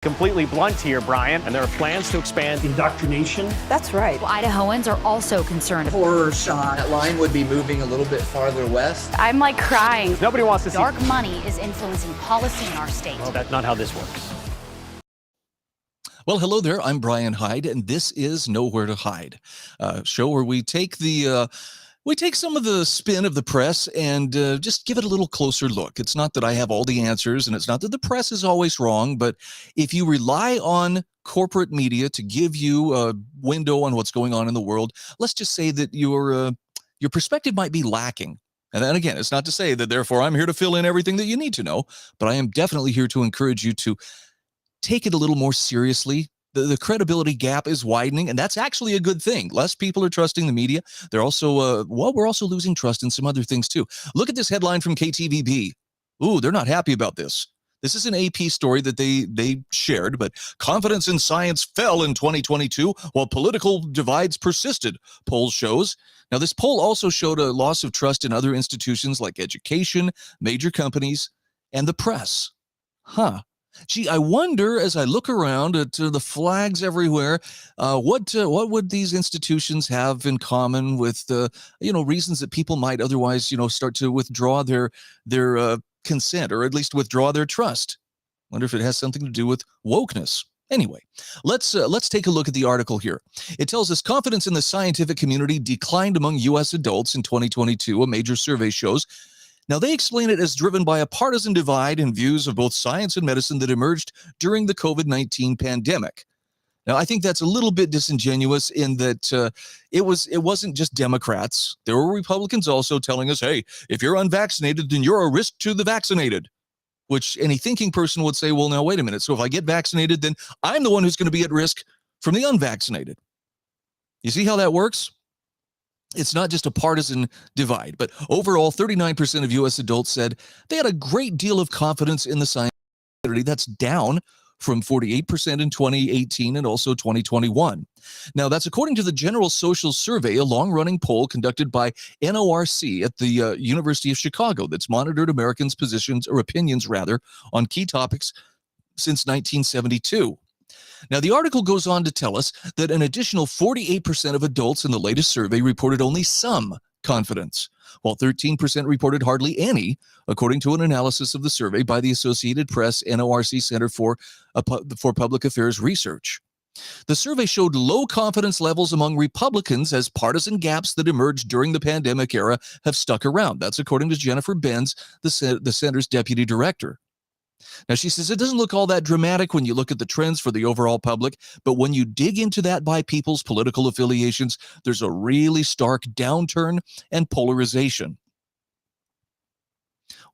Completely blunt here, Brian, and there are plans to expand indoctrination. That's right. Well, Idahoans are also concerned. Horror shot. That line would be moving a little bit farther west. I'm like crying. Nobody wants to see Dark money is influencing policy in our state. Well, that's not how this works. Well, hello there. I'm Brian Hyde, and this is Nowhere to Hide, a show where we take some of the spin of the press and just give it a little closer look. It's not that I have all the answers, and it's not that the press is always wrong, but if you rely on corporate media to give you a window on what's going on in the world, let's just say that your perspective might be lacking. And then again, it's not to say that therefore I'm here to fill in everything that you need to know, but I am definitely here to encourage you to take it a little more seriously. The credibility gap is widening, and that's actually a good thing. Less people are trusting the media. They're also, we're also losing trust in some other things too. Look at this headline from KTVB. Ooh, they're not happy about this. This is an AP story that they shared, but confidence in science fell in 2022 while political divides persisted, poll shows. Now, this poll also showed a loss of trust in other institutions like education, major companies, and the press. Huh. Gee, I wonder, as I look around at the flags everywhere, what would these institutions have in common with reasons that people might otherwise start to withdraw their consent, or at least withdraw their trust? Wonder if it has something to do with wokeness. Anyway, let's take a look at the article here. It tells us confidence in the scientific community declined among U.S. adults in 2022. A major survey shows. Now, they explain it as driven by a partisan divide in views of both science and medicine that emerged during the COVID-19 pandemic. Now, I think that's a little bit disingenuous in that it wasn't just Democrats. There were Republicans also telling us, hey, if you're unvaccinated, then you're a risk to the vaccinated, which any thinking person would say, well, now, wait a minute. So if I get vaccinated, then I'm the one who's going to be at risk from the unvaccinated. You see how that works? It's not just a partisan divide, but overall, 39% of U.S. adults said they had a great deal of confidence in the science community. That's down from 48% in 2018 and also 2021. Now, that's according to the General Social Survey, a long-running poll conducted by NORC at the University of Chicago that's monitored Americans' positions, or opinions rather, on key topics since 1972. Now, the article goes on to tell us that an additional 48% of adults in the latest survey reported only some confidence, while 13% reported hardly any, according to an analysis of the survey by the Associated Press NORC Center for Public Affairs Research. The survey showed low confidence levels among Republicans as partisan gaps that emerged during the pandemic era have stuck around. That's according to Jennifer Benz, the center's deputy director. Now, she says it doesn't look all that dramatic when you look at the trends for the overall public, but when you dig into that by people's political affiliations, there's a really stark downturn and polarization.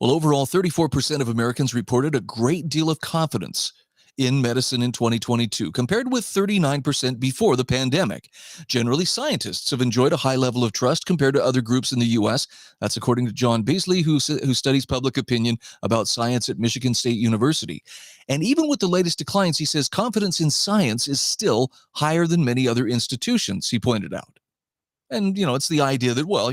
Well, overall, 34% of Americans reported a great deal of confidence in medicine in 2022, compared with 39% before the pandemic. Generally, scientists have enjoyed a high level of trust compared to other groups in the U.S. That's according to John Beasley, who studies public opinion about science at Michigan State University. And even with the latest declines, he says confidence in science is still higher than many other institutions, he pointed out. And, it's the idea that, well,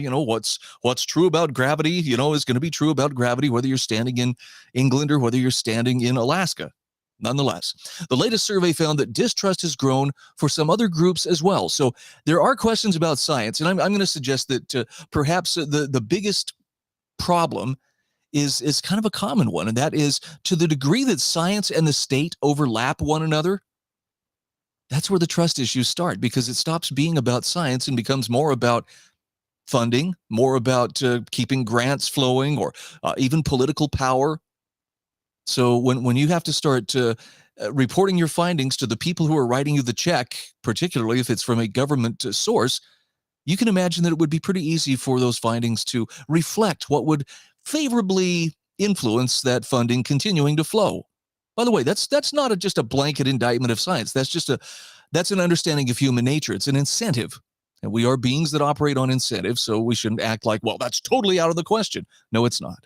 what's true about gravity, is going to be true about gravity, whether you're standing in England or whether you're standing in Alaska. Nonetheless, the latest survey found that distrust has grown for some other groups as well. So there are questions about science, and I'm going to suggest that perhaps the biggest problem is kind of a common one, and that is to the degree that science and the state overlap one another. That's where the trust issues start, because it stops being about science and becomes more about funding, more about keeping grants flowing, or even political power. So when you have to start reporting your findings to the people who are writing you the check, particularly if it's from a government source, you can imagine that it would be pretty easy for those findings to reflect what would favorably influence that funding continuing to flow. By the way, that's not just a blanket indictment of science. That's an understanding of human nature. It's an incentive. And we are beings that operate on incentives, so we shouldn't act like, well, that's totally out of the question. No, it's not.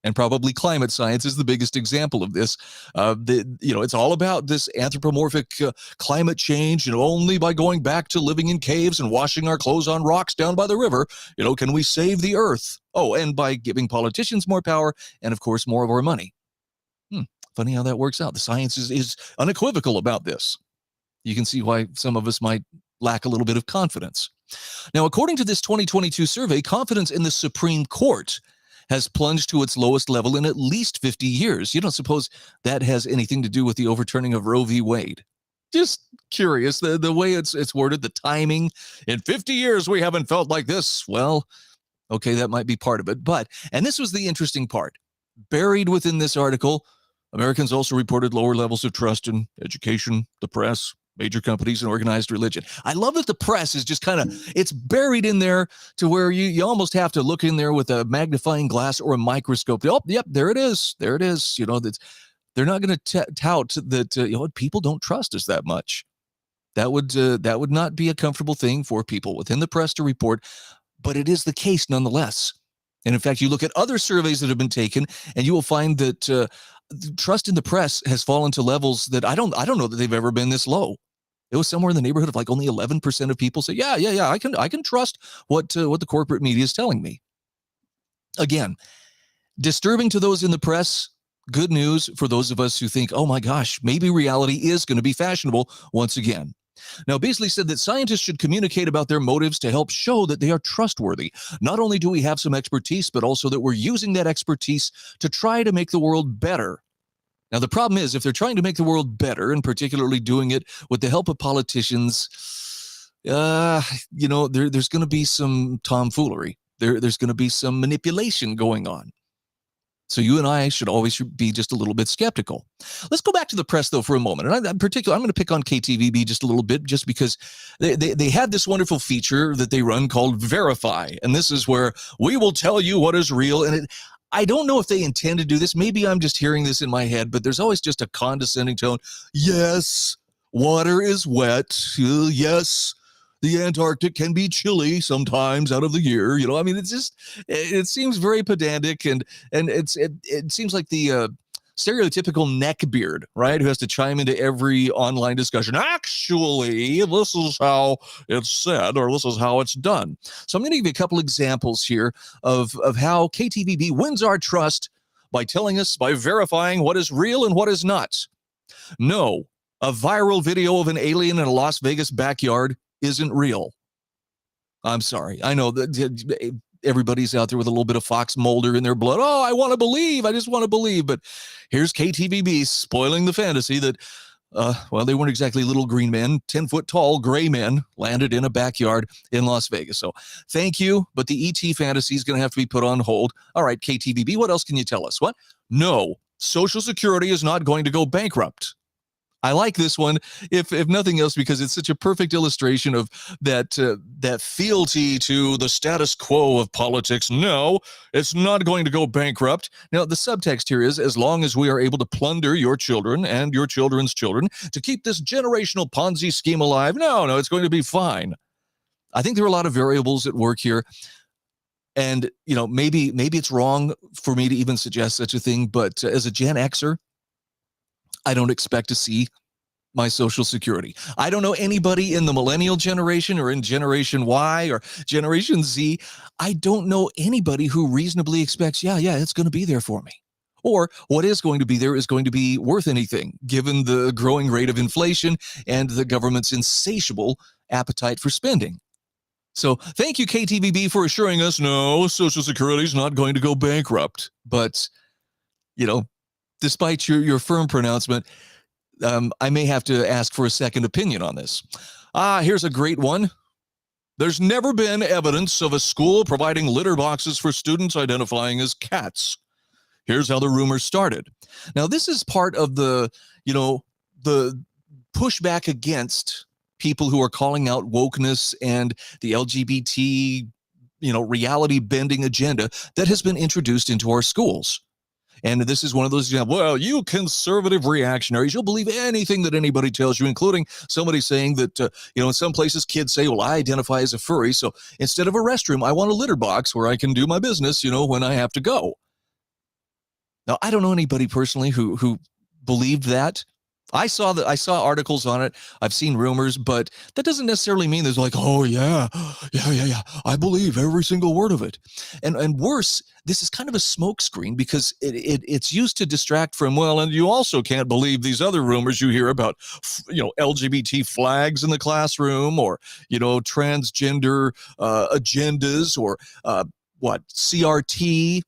And probably climate science is the biggest example of this. It's all about this anthropomorphic climate change. Only by going back to living in caves and washing our clothes on rocks down by the river, can we save the earth. Oh, and by giving politicians more power and, of course, more of our money. Funny how that works out. The science is unequivocal about this. You can see why some of us might lack a little bit of confidence. Now, according to this 2022 survey, confidence in the Supreme Court has plunged to its lowest level in at least 50 years. You don't suppose that has anything to do with the overturning of Roe v. Wade? Just curious, the way it's worded, the timing. In 50 years, we haven't felt like this. Well, okay, that might be part of it. But, and this was the interesting part, buried within this article, Americans also reported lower levels of trust in education, the press, major companies, and organized religion. I love that the press is just kind of, it's buried in there to where you almost have to look in there with a magnifying glass or a microscope. Oh, yep, there it is. There it is. You know, they're not going to tout that, people don't trust us that much. That would not be a comfortable thing for people within the press to report, but it is the case nonetheless. And in fact, you look at other surveys that have been taken, and you will find that trust in the press has fallen to levels that I don't know that they've ever been this low. It was somewhere in the neighborhood of like only 11% of people say, yeah, I can trust what the corporate media is telling me. Again, disturbing to those in the press. Good news for those of us who think, oh my gosh, maybe reality is going to be fashionable once again. Now, Beasley said that scientists should communicate about their motives to help show that they are trustworthy. Not only do we have some expertise, but also that we're using that expertise to try to make the world better. Now, the problem is, if they're trying to make the world better, and particularly doing it with the help of politicians, there's going to be some tomfoolery. There's going to be some manipulation going on. So you and I should always be just a little bit skeptical. Let's go back to the press, though, for a moment. And I'm going to pick on KTVB just a little bit, just because they had this wonderful feature that they run called Verify. And this is where we will tell you what is real. And I don't know if they intend to do this. Maybe I'm just hearing this in my head, but there's always just a condescending tone. Yes, water is wet. Yes, the Antarctic can be chilly sometimes out of the year. It seems very pedantic, and it seems like the stereotypical neckbeard, right, who has to chime into every online discussion. Actually, this is how it's said, or this is how it's done. So I'm going to give you a couple examples here of how KTVB wins our trust by verifying what is real and what is not. No, a viral video of an alien in a Las Vegas backyard isn't real. I'm sorry. I know that everybody's out there with a little bit of Fox Mulder in their blood. Oh, I want to believe. I just want to believe. But here's KTVB spoiling the fantasy that, they weren't exactly little green men. 10-foot tall gray men landed in a backyard in Las Vegas. So thank you, but the ET fantasy is going to have to be put on hold. All right, KTVB, what else can you tell us? What? No, Social Security is not going to go bankrupt. I like this one, if nothing else, because it's such a perfect illustration of that fealty to the status quo of politics. No, it's not going to go bankrupt. Now, the subtext here is, as long as we are able to plunder your children and your children's children to keep this generational Ponzi scheme alive, no, it's going to be fine. I think there are a lot of variables at work here. And, maybe it's wrong for me to even suggest such a thing, but as a Gen Xer, I don't expect to see my Social Security. I don't know anybody in the millennial generation or in Generation Y or Generation Z. I don't know anybody who reasonably expects, it's going to be there for me. Or what is going to be there is going to be worth anything, given the growing rate of inflation and the government's insatiable appetite for spending. So thank you, KTVB, for assuring us, no, Social Security is not going to go bankrupt. But, despite your firm pronouncement, I may have to ask for a second opinion on this. Here's a great one. There's never been evidence of a school providing litter boxes for students identifying as cats. Here's how the rumor started. Now, this is part of the pushback against people who are calling out wokeness and the LGBT, reality bending agenda that has been introduced into our schools. And this is one of those, you conservative reactionaries, you'll believe anything that anybody tells you, including somebody saying that, in some places kids say, well, I identify as a furry. So instead of a restroom, I want a litter box where I can do my business, when I have to go. Now, I don't know anybody personally who believed that. I saw articles on it. I've seen rumors, but that doesn't necessarily mean there's like, oh yeah, yeah. I believe every single word of it. And worse, this is kind of a smokescreen because it's used to distract from, well, and you also can't believe these other rumors you hear about, LGBT flags in the classroom, or transgender agendas, or CRT,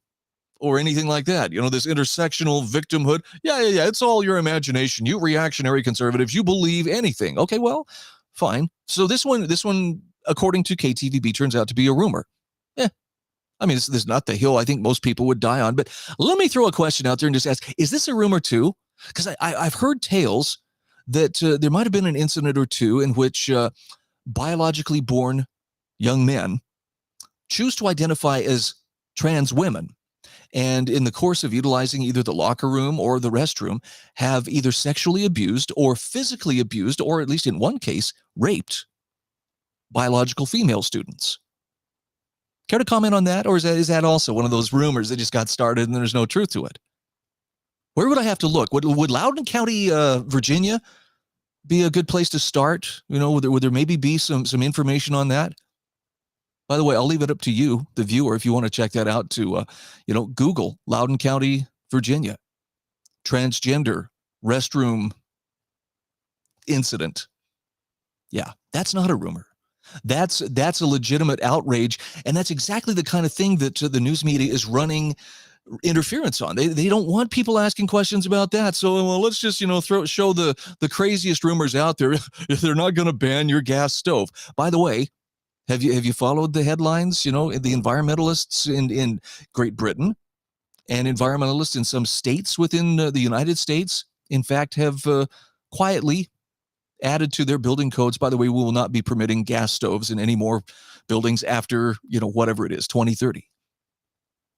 or anything like that. This intersectional victimhood. Yeah. It's all your imagination. You reactionary conservatives, you believe anything. Okay, well, fine. So this one, according to KTVB, turns out to be a rumor. I mean, this is not the hill I think most people would die on, but let me throw a question out there and just ask, is this a rumor too? Because I've heard tales that there might have been an incident or two in which biologically born young men choose to identify as trans women, and in the course of utilizing either the locker room or the restroom, have either sexually abused or physically abused, or at least in one case, raped biological female students. Care to comment on that? Or is that also one of those rumors that just got started and there's no truth to it? Where would I have to look? Would Loudoun County, Virginia be a good place to start? Would there maybe be some information on that? By the way, I'll leave it up to you, the viewer, if you want to check that out, to, Google Loudoun County, Virginia, transgender restroom incident. Yeah, that's not a rumor. That's a legitimate outrage, and that's exactly the kind of thing that the news media is running interference on. They don't want people asking questions about that. So, well, let's just, show the craziest rumors out there. If they're not going to ban your gas stove. By the way, have you followed the headlines? The environmentalists in Great Britain and environmentalists in some states within the United States, in fact, have quietly added to their building codes. By the way, we will not be permitting gas stoves in any more buildings after, whatever it is, 2030.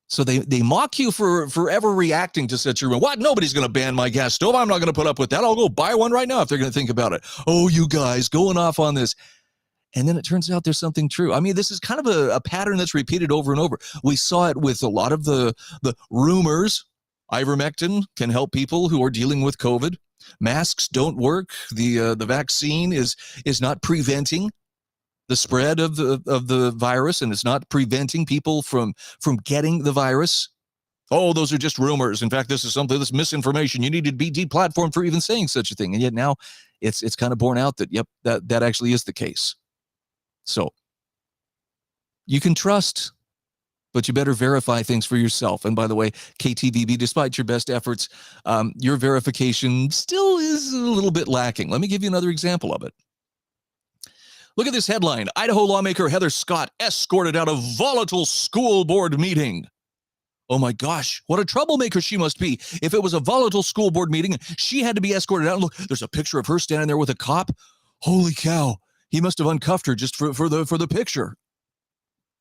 So they mock you for forever reacting to such a rumor. What? Nobody's going to ban my gas stove. I'm not going to put up with that. I'll go buy one right now if they're going to think about it. Oh, you guys going off on this. And then it turns out there's something true. I mean, this is kind of a pattern that's repeated over and over. We saw it with a lot of the rumors. Ivermectin can help people who are dealing with COVID. Masks don't work. The vaccine is not preventing the spread of the virus, and it's not preventing people from getting the virus. Oh, those are just rumors. In fact, this is misinformation. You need to be deplatformed for even saying such a thing. And yet now it's kind of borne out that, yep, that actually is the case. So you can trust, but you better verify things for yourself. And by the way, KTVB, despite your best efforts, your verification still is a little bit lacking. Let me give you another example of it. Look at this headline. Idaho lawmaker Heather Scott escorted out of volatile school board meeting. Oh my gosh, what a troublemaker she must be. If it was a volatile school board meeting, she had to be escorted out. Look, there's a picture of her standing there with a cop. Holy cow. He must have uncuffed her just for the picture.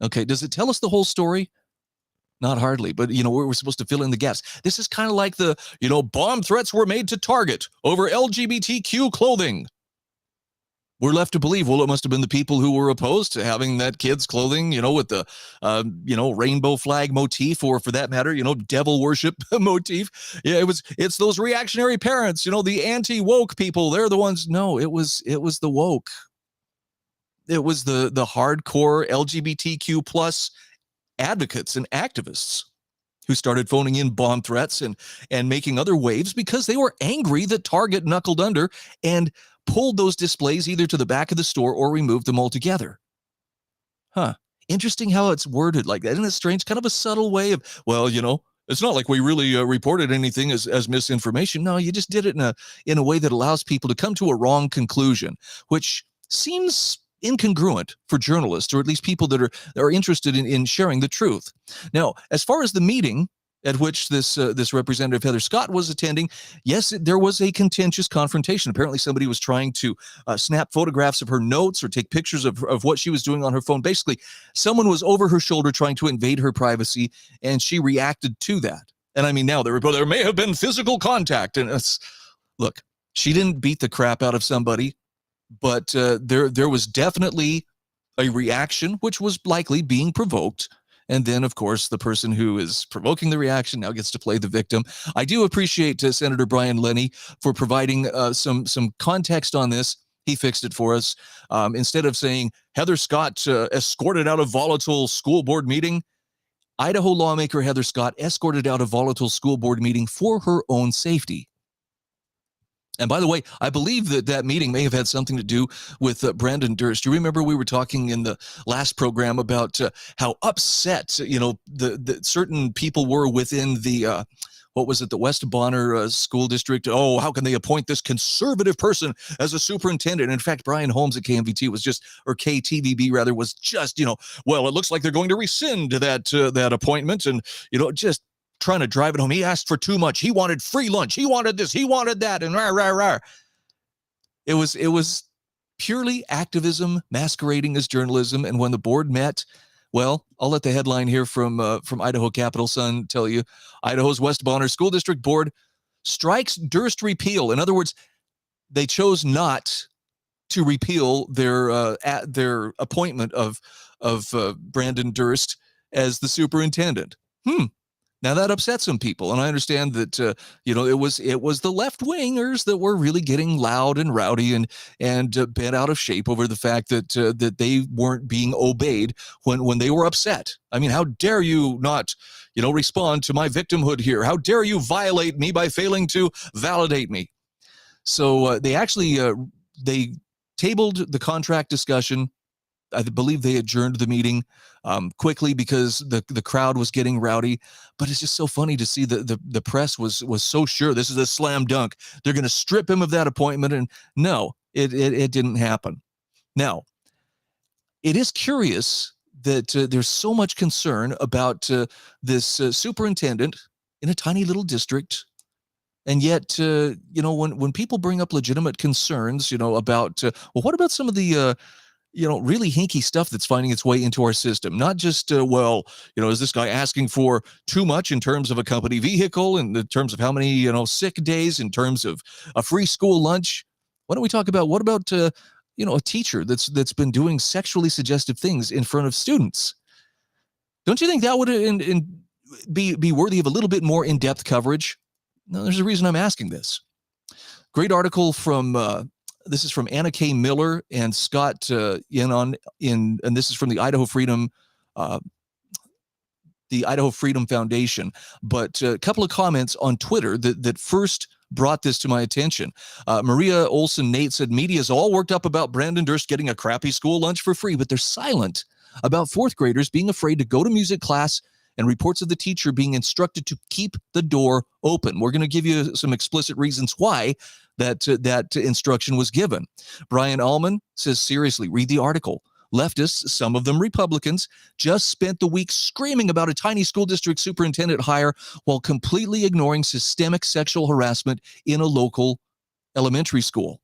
Okay, does it tell us the whole story? Not hardly, but, we're supposed to fill in the gaps. This is kind of like the, bomb threats were made to Target over LGBTQ clothing. We're left to believe, well, it must have been the people who were opposed to having that kid's clothing, with the, rainbow flag motif, or for that matter, devil worship motif. Yeah, it's those reactionary parents, the anti-woke people. They're the ones. No, it was the woke. It was the hardcore LGBTQ plus advocates and activists who started phoning in bomb threats and making other waves because they were angry that Target knuckled under and pulled those displays either to the back of the store or removed them altogether. Huh. Interesting how it's worded like that. Isn't it strange? Kind of a subtle way of, well, it's not like we really reported anything as misinformation. No, you just did it in a way that allows people to come to a wrong conclusion, which seems incongruent for journalists, or at least people that are interested in sharing the truth. Now, as far as the meeting at which this Representative Heather Scott was attending, yes, there was a contentious confrontation. Apparently somebody was trying to snap photographs of her notes or take pictures of what she was doing on her phone. Basically, someone was over her shoulder trying to invade her privacy, and she reacted to that. And I mean, now there may have been physical contact. And look, she didn't beat the crap out of somebody, but there was definitely a reaction, which was likely being provoked. And then, of course, the person who is provoking the reaction now gets to play the victim. I do appreciate Senator Brian Lenny for providing some context on this. He fixed it for us. Instead of saying Heather Scott escorted out a volatile school board meeting, Idaho lawmaker Heather Scott escorted out a volatile school board meeting for her own safety. And by the way, I believe that meeting may have had something to do with Brandon Durst. You remember we were talking in the last program about how upset, the certain people were within the what was it, the West Bonner School District? Oh, how can they appoint this conservative person as a superintendent? In fact, Brian Holmes at KMVT was just, or KTVB rather, was just, well, it looks like they're going to rescind that appointment, and just trying to drive it home. He asked for too much. He wanted free lunch. He wanted this. He wanted that, and rah rah rah. It was purely activism masquerading as journalism. And when the board met, well, I'll let the headline here from Idaho Capital Sun tell you. Idaho's West Bonner School District Board strikes Durst repeal. In other words, they chose not to repeal their appointment of Brandon Durst as the superintendent. Now that upset some people, and I understand that it was the left wingers that were really getting loud and rowdy and bent out of shape over the fact that they weren't being obeyed when they were upset. I mean, how dare you not respond to my victimhood here? How dare you violate me by failing to validate me? So they actually they tabled the contract discussion. I believe they adjourned the meeting quickly because the crowd was getting rowdy. But it's just so funny to see the press was so sure this is a slam dunk. They're going to strip him of that appointment. And no, it didn't happen. Now, it is curious that there's so much concern about this superintendent in a tiny little district. And yet, when people bring up legitimate concerns, about, well, what about some of the really hinky stuff that's finding its way into our system? Not just, is this guy asking for too much in terms of a company vehicle, in terms of how many, sick days, in terms of a free school lunch? Why don't we talk about, what about, a teacher that's been doing sexually suggestive things in front of students? Don't you think that would be worthy of a little bit more in-depth coverage? No, there's a reason I'm asking this. Great article from this is from Anna K. Miller and Scott and this is from the Idaho Freedom Foundation. But a couple of comments on Twitter that first brought this to my attention. Maria Olson Nate said, media's all worked up about Brandon Durst getting a crappy school lunch for free, but they're silent about fourth graders being afraid to go to music class and reports of the teacher being instructed to keep the door open. We're going to give you some explicit reasons why that instruction was given. Brian Allman says, seriously, read the article. Leftists, some of them Republicans, just spent the week screaming about a tiny school district superintendent hire while completely ignoring systemic sexual harassment in a local elementary school.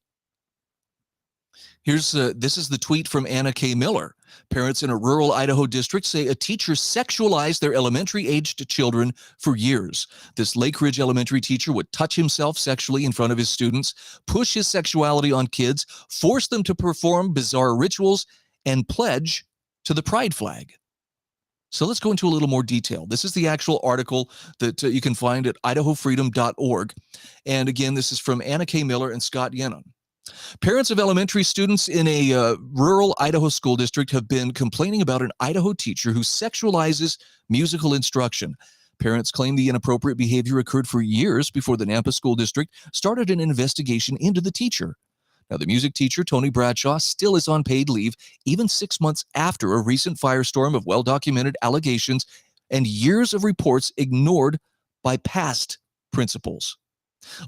This is the tweet from Anna K. Miller. Parents in a rural Idaho district say a teacher sexualized their elementary-aged children for years. This Lake Ridge elementary teacher would touch himself sexually in front of his students, push his sexuality on kids, force them to perform bizarre rituals, and pledge to the pride flag. So let's go into a little more detail. This is the actual article that you can find at idahofreedom.org. And again, this is from Anna K. Miller and Scott Yennon. Parents of elementary students in a rural Idaho school district have been complaining about an Idaho teacher who sexualizes musical instruction. Parents claim the inappropriate behavior occurred for years before the Nampa School District started an investigation into the teacher. Now, the music teacher, Tony Bradshaw, still is on paid leave, even 6 months after a recent firestorm of well-documented allegations and years of reports ignored by past principals.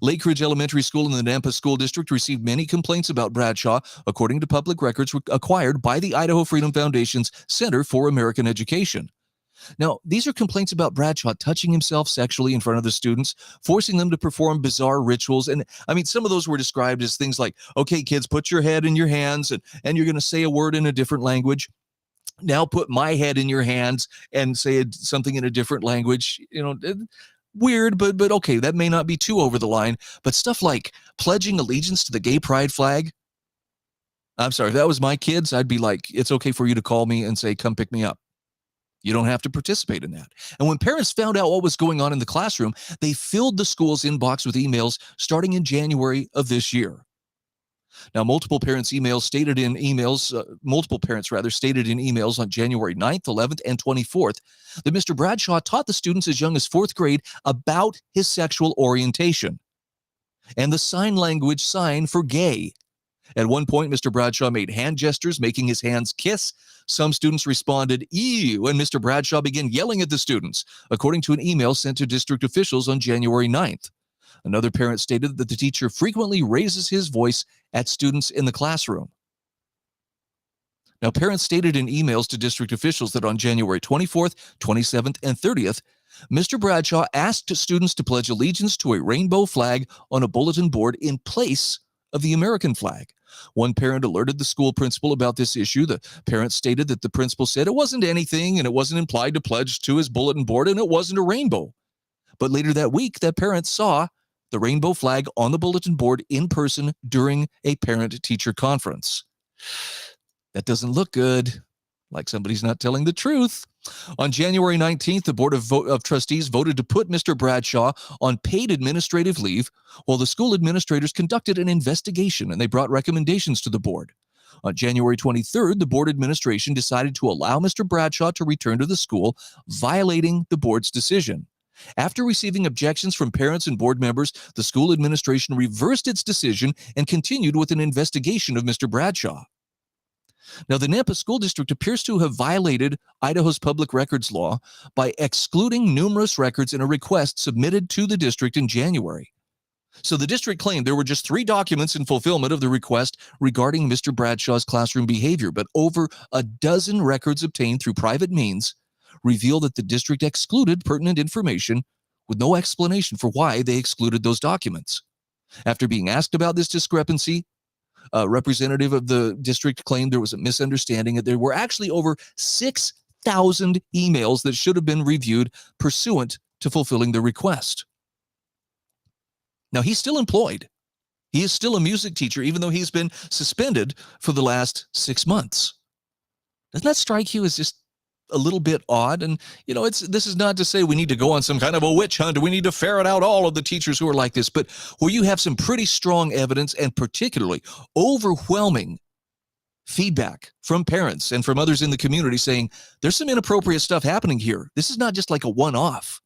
Lake Ridge Elementary School in the Nampa School District received many complaints about Bradshaw, according to public records acquired by the Idaho Freedom Foundation's Center for American Education. Now, these are complaints about Bradshaw touching himself sexually in front of the students, forcing them to perform bizarre rituals. And I mean, some of those were described as things like, okay, kids, put your head in your hands and you're going to say a word in a different language. Now put my head in your hands and say something in a different language. Weird, but okay, that may not be too over the line. But stuff like pledging allegiance to the gay pride flag. I'm sorry, if that was my kids, I'd be like, it's okay for you to call me and say, come pick me up. You don't have to participate in that. And when parents found out what was going on in the classroom, they filled the school's inbox with emails starting in January of this year. Now, multiple parents stated in emails on January 9th, 11th, and 24th that Mr. Bradshaw taught the students as young as 4th grade about his sexual orientation and the sign language sign for gay. At one point, Mr. Bradshaw made hand gestures, making his hands kiss. Some students responded, ew, and Mr. Bradshaw began yelling at the students, according to an email sent to district officials on January 9th. Another parent stated that the teacher frequently raises his voice at students in the classroom. Now, parents stated in emails to district officials that on January 24th, 27th, and 30th, Mr. Bradshaw asked students to pledge allegiance to a rainbow flag on a bulletin board in place of the American flag. One parent alerted the school principal about this issue. The parent stated that the principal said it wasn't anything and it wasn't implied to pledge to his bulletin board and it wasn't a rainbow. But later that week, that parent saw the rainbow flag on the bulletin board in person during a parent-teacher conference. That doesn't look good, like somebody's not telling the truth. On January 19th, the Board of Trustees voted to put Mr. Bradshaw on paid administrative leave while the school administrators conducted an investigation and they brought recommendations to the board. On January 23rd, the board administration decided to allow Mr. Bradshaw to return to the school, violating the board's decision. After receiving objections from parents and board members, the school administration reversed its decision and continued with an investigation of Mr. Bradshaw. Now, the Nampa School District appears to have violated Idaho's public records law by excluding numerous records in a request submitted to the district in January. So the district claimed there were just 3 documents in fulfillment of the request regarding Mr. Bradshaw's classroom behavior, but over a dozen records obtained through private means reveal that the district excluded pertinent information with no explanation for why they excluded those documents. After being asked about this discrepancy, a representative of the district claimed there was a misunderstanding, that there were actually over 6,000 emails that should have been reviewed pursuant to fulfilling the request. Now, he's still employed. He is still a music teacher, even though he's been suspended for the last 6 months. Doesn't that strike you as just a little bit odd? And, this is not to say we need to go on some kind of a witch hunt. We need to ferret out all of the teachers who are like this, but where you have some pretty strong evidence and particularly overwhelming feedback from parents and from others in the community saying there's some inappropriate stuff happening here. This is not just like a one-off.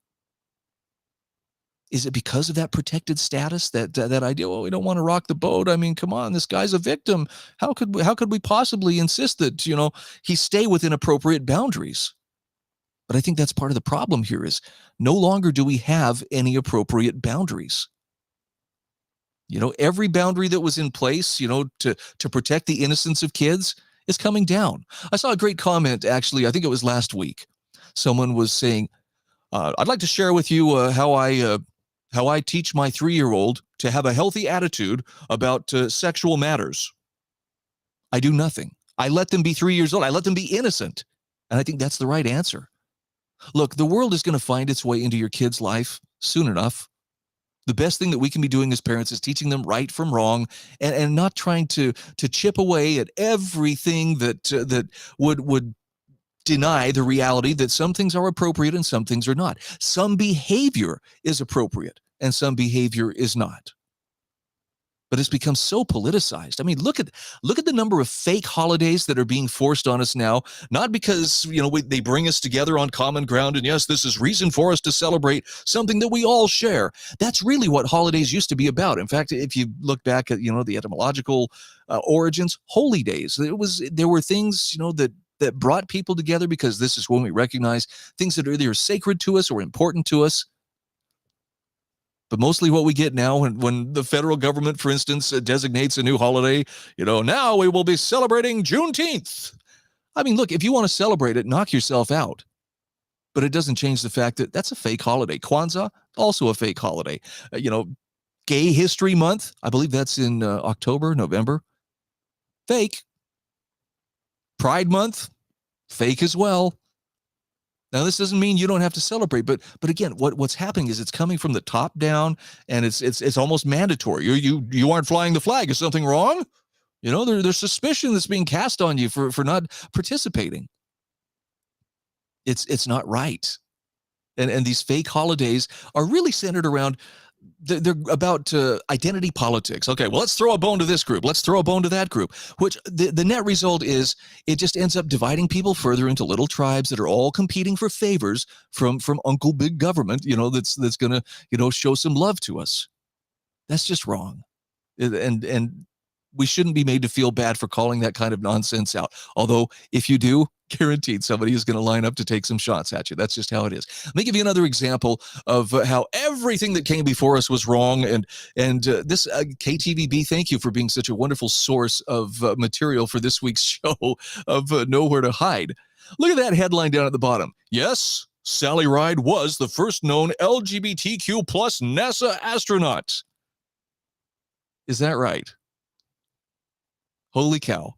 Is it because of that protected status, that idea, well, we don't want to rock the boat? I mean, come on, this guy's a victim. How could we possibly insist that, he stay within appropriate boundaries? But I think that's part of the problem here is no longer do we have any appropriate boundaries. Every boundary that was in place, to protect the innocence of kids is coming down. I saw a great comment, actually, I think it was last week. Someone was saying, I'd like to share with you how I teach my 3-year-old to have a healthy attitude about sexual matters. I do nothing. I let them be 3 years old. I let them be innocent. And I think that's the right answer. Look, the world is going to find its way into your kid's life soon enough. The best thing that we can be doing as parents is teaching them right from wrong and not trying to chip away at everything that would deny the reality that some things are appropriate and some things are not. Some behavior is appropriate and some behavior is not. But it's become so politicized. I mean, look at the number of fake holidays that are being forced on us now, not because, they bring us together on common ground and yes, this is reason for us to celebrate something that we all share. That's really what holidays used to be about. In fact, if you look back at, the etymological origins, holy days, there were things, that brought people together because this is when we recognize things that are either sacred to us or important to us. But mostly what we get now when the federal government, for instance, designates a new holiday, now we will be celebrating Juneteenth. I mean, look, if you want to celebrate it, knock yourself out. But it doesn't change the fact that that's a fake holiday. Kwanzaa, also a fake holiday. Gay History Month, I believe that's in October, November. Fake. Pride Month, fake as well. Now, this doesn't mean you don't have to celebrate, but again, what's happening is it's coming from the top down, and it's almost mandatory. You aren't flying the flag. Is something wrong? There's suspicion that's being cast on you for not participating. It's not right. And these fake holidays are really centered around, they're about identity politics. Okay, well, let's throw a bone to this group. Let's throw a bone to that group, which the net result is it just ends up dividing people further into little tribes that are all competing for favors from Uncle Big Government, that's going to, show some love to us. That's just wrong. And we shouldn't be made to feel bad for calling that kind of nonsense out. Although, if you do, guaranteed somebody is going to line up to take some shots at you. That's just how it is. Let me give you another example of how everything that came before us was wrong. And this KTVB, thank you for being such a wonderful source of material for this week's show of Nowhere to Hide. Look at that headline down at the bottom. Yes, Sally Ride was the first known LGBTQ plus NASA astronaut. Is that right? Holy cow.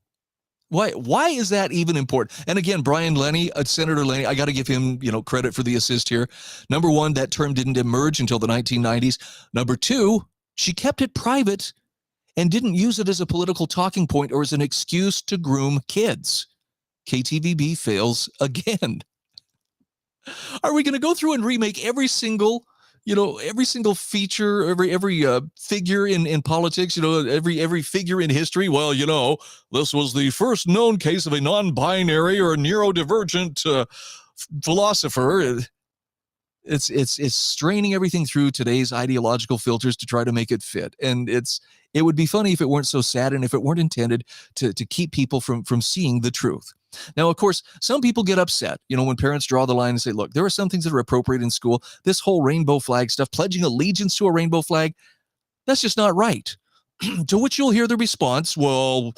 Why is that even important? And again, Brian Lenny, Senator Lenny, I got to give him, credit for the assist here. Number one, that term didn't emerge until the 1990s. Number two, she kept it private and didn't use it as a political talking point or as an excuse to groom kids. KTVB fails again. Are we going to go through and remake every single feature, every figure in politics, every figure in history? Well, this was the first known case of a non-binary or neurodivergent philosopher. It's straining everything through today's ideological filters to try to make it fit. And it would be funny if it weren't so sad and if it weren't intended to keep people from seeing the truth. Now, of course, some people get upset, when parents draw the line and say, look, there are some things that are appropriate in school. This whole rainbow flag stuff, pledging allegiance to a rainbow flag, that's just not right. To which you'll hear the response, well,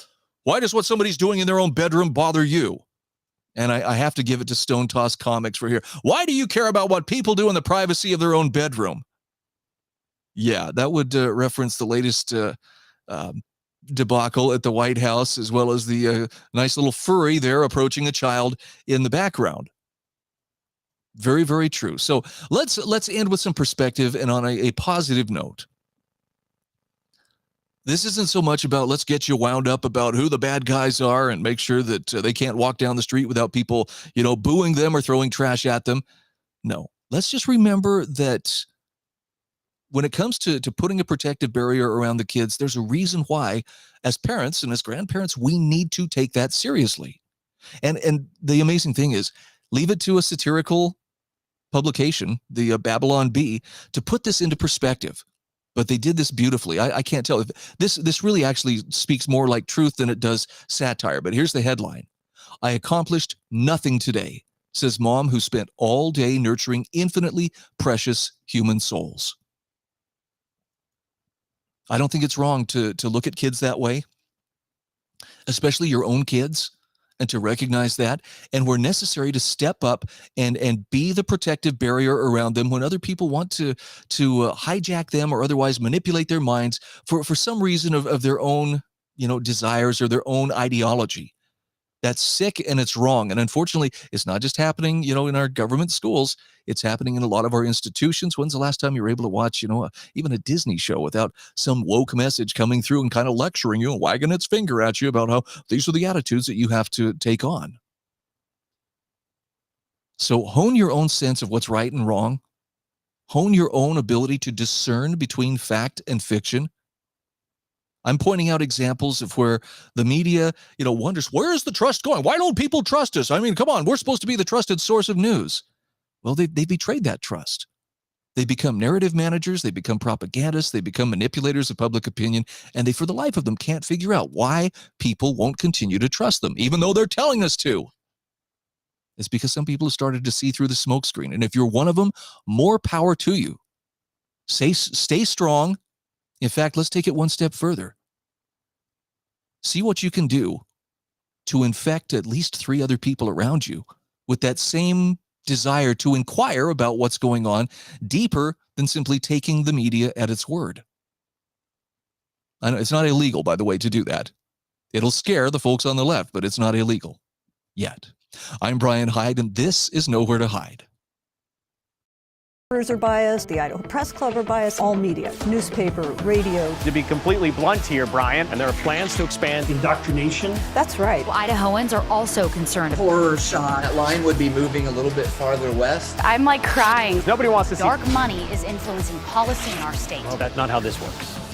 why does what somebody's doing in their own bedroom bother you? And I have to give it to Stone Toss Comics for here. Why do you care about what people do in the privacy of their own bedroom? Yeah, that would reference the latest debacle at the White House, as well as the nice little furry there approaching a child in the background. Very, very true. So let's end with some perspective and on a positive note. This isn't so much about let's get you wound up about who the bad guys are and make sure that they can't walk down the street without people, booing them or throwing trash at them. No, let's just remember that when it comes to putting a protective barrier around the kids, there's a reason why, as parents and as grandparents, we need to take that seriously. And the amazing thing is, leave it to a satirical publication, the Babylon Bee, to put this into perspective. But they did this beautifully. I can't tell. This really actually speaks more like truth than it does satire. But here's the headline. I accomplished nothing today, says mom who spent all day nurturing infinitely precious human souls. I don't think it's wrong to look at kids that way, especially your own kids, and to recognize that, and where necessary to step up and be the protective barrier around them when other people want to hijack them or otherwise manipulate their minds for some reason of their own desires or their own ideology. That's sick and it's wrong. And unfortunately, it's not just happening, in our government schools. It's happening in a lot of our institutions. When's the last time you were able to watch, even a Disney show without some woke message coming through and kind of lecturing you and wagging its finger at you about how these are the attitudes that you have to take on? So hone your own sense of what's right and wrong. Hone your own ability to discern between fact and fiction. I'm pointing out examples of where the media, wonders, where is the trust going? Why don't people trust us? I mean, come on, we're supposed to be the trusted source of news. Well, they betrayed that trust. They become narrative managers. They become propagandists. They become manipulators of public opinion. And they, for the life of them, can't figure out why people won't continue to trust them, even though they're telling us to. It's because some people have started to see through the smokescreen. And if you're one of them, more power to you. Stay strong. In fact, let's take it one step further. See what you can do to infect at least 3 other people around you with that same desire to inquire about what's going on deeper than simply taking the media at its word. I know it's not illegal, by the way, to do that. It'll scare the folks on the left, but it's not illegal yet. I'm Brian Hyde, and this is Nowhere to Hide. Reporters are biased, the Idaho Press Club are biased, all media, newspaper, radio. To be completely blunt here, Brian, and there are plans to expand indoctrination. That's right. Idahoans are also concerned. Horror shot. That line would be moving a little bit farther west. I'm like crying. Nobody wants to see Dark money is influencing policy in our state. Well, that's not how this works.